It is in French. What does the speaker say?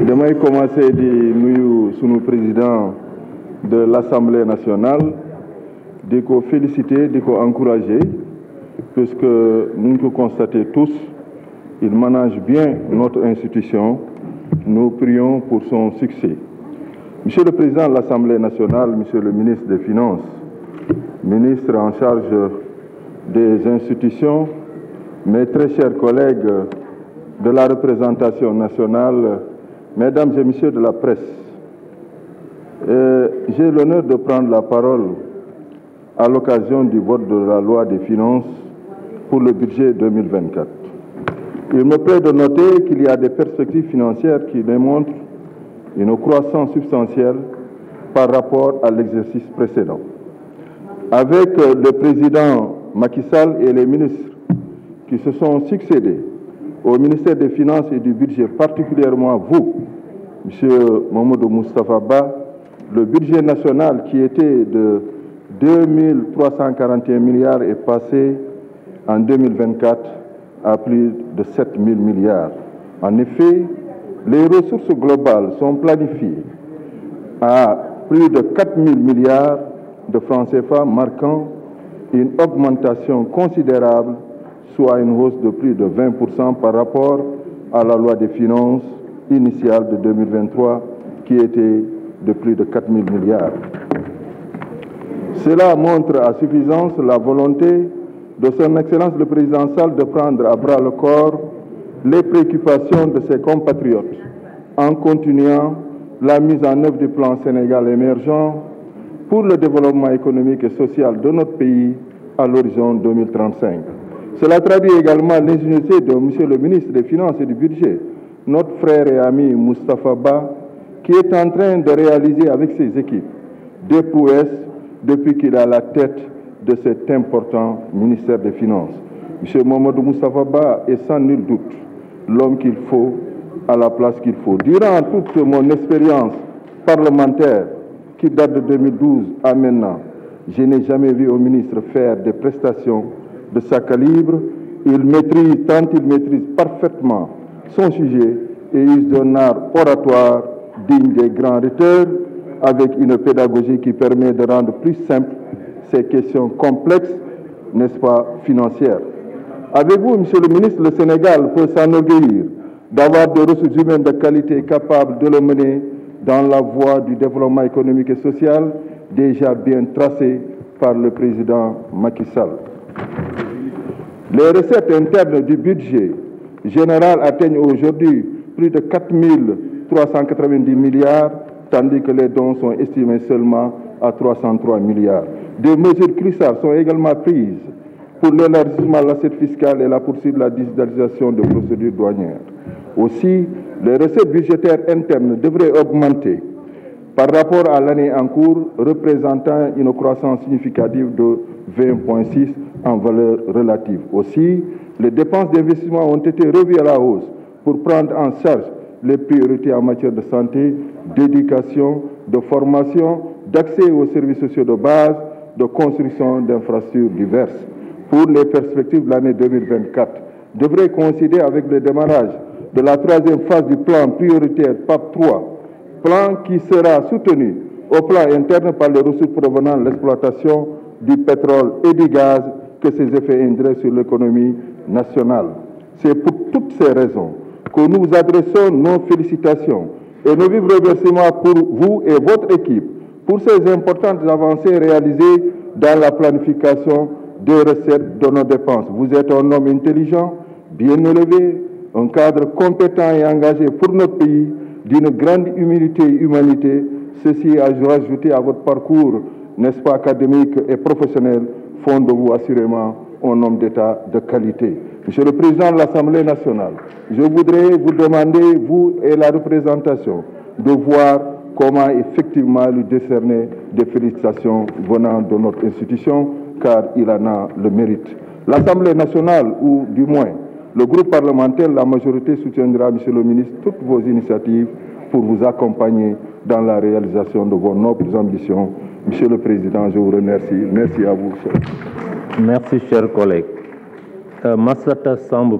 damay commencer di nuyu sunu président de l'Assemblée nationale di ko féliciter di ko encourager puisque nous le constatons tous, il manage bien notre institution. Nous prions pour son succès. Monsieur le Président de l'Assemblée nationale, Monsieur le ministre des Finances, ministre en charge des institutions, mes très chers collègues de la représentation nationale, Mesdames et Messieurs de la presse, j'ai l'honneur de prendre la parole à l'occasion du vote de la loi des finances pour le budget 2024. Il me plaît de noter qu'il y a des perspectives financières qui démontrent une croissance substantielle par rapport à l'exercice précédent. Avec le président Macky Sall et les ministres qui se sont succédés au ministère des Finances et du Budget, particulièrement vous, M. Mamadou Moustapha Ba, le budget national qui était de 2341 milliards est passé en 2024 à plus de 7 000 milliards. En effet, les ressources globales sont planifiées à plus de 4 000 milliards de francs CFA, marquant une augmentation considérable, soit une hausse de plus de 20% par rapport à la loi des finances initiale de 2023 qui était de plus de 4 000 milliards. Cela montre à suffisance la volonté de son Excellence le Président Sall de prendre à bras le corps les préoccupations de ses compatriotes en continuant la mise en œuvre du plan Sénégal émergent pour le développement économique et social de notre pays à l'horizon 2035. Cela traduit également l'ingéniosité de M. le ministre des Finances et du Budget, notre frère et ami Moustapha Ba, qui est en train de réaliser avec ses équipes des prouesses depuis qu'il est à la tête de cet important ministère des Finances. M. Mamadou Moustapha Ba est sans nul doute l'homme qu'il faut à la place qu'il faut. Durant toute mon expérience parlementaire, qui date de 2012 à maintenant, je n'ai jamais vu un ministre faire des prestations de sa calibre. Il maîtrise, tant il maîtrise parfaitement son sujet et use d'un art oratoire digne des grands rhéteurs, avec une pédagogie qui permet de rendre plus simple ces questions complexes, n'est-ce pas, financières. Avec vous, Monsieur le ministre, le Sénégal peut s'enorgueillir d'avoir des ressources humaines de qualité capables de le mener dans la voie du développement économique et social déjà bien tracée par le président Macky Sall. Les recettes internes du budget général atteignent aujourd'hui plus de 4 390 milliards, tandis que les dons sont estimés seulement à 303 milliards. Des mesures cruciales sont également prises pour l'élargissement de l'assiette fiscale et la poursuite de la digitalisation de procédures douanières. Aussi, les recettes budgétaires internes devraient augmenter par rapport à l'année en cours, représentant une croissance significative de 20,6 en valeur relative. Aussi, les dépenses d'investissement ont été revues à la hausse pour prendre en charge les priorités en matière de santé, d'éducation, de formation, d'accès aux services sociaux de base, de construction d'infrastructures diverses. Pour les perspectives de l'année 2024, devrait coïncider avec le démarrage de la troisième phase du plan prioritaire PAP 3, plan qui sera soutenu au plan interne par les ressources provenant de l'exploitation du pétrole et du gaz que ses effets induiraient sur l'économie nationale. C'est pour toutes ces raisons que nous adressons nos félicitations et nos vifs remerciements pour vous et votre équipe pour ces importantes avancées réalisées dans la planification des recettes de nos dépenses. Vous êtes un homme intelligent, bien élevé, un cadre compétent et engagé pour notre pays, d'une grande humilité et humanité. Ceci a ajouté à votre parcours, n'est-ce pas, académique et professionnel, font de vous assurément un homme d'État de qualité. Monsieur le Président de l'Assemblée nationale, je voudrais vous demander, vous et la représentation, de voir comment effectivement lui décerner des félicitations venant de notre institution, car il en a le mérite. L'Assemblée nationale, ou du moins le groupe parlementaire, la majorité soutiendra, Monsieur le ministre, toutes vos initiatives pour vous accompagner dans la réalisation de vos nobles ambitions. Monsieur le Président, je vous remercie. Merci à vous. Merci, chers collègues. Massata Samb.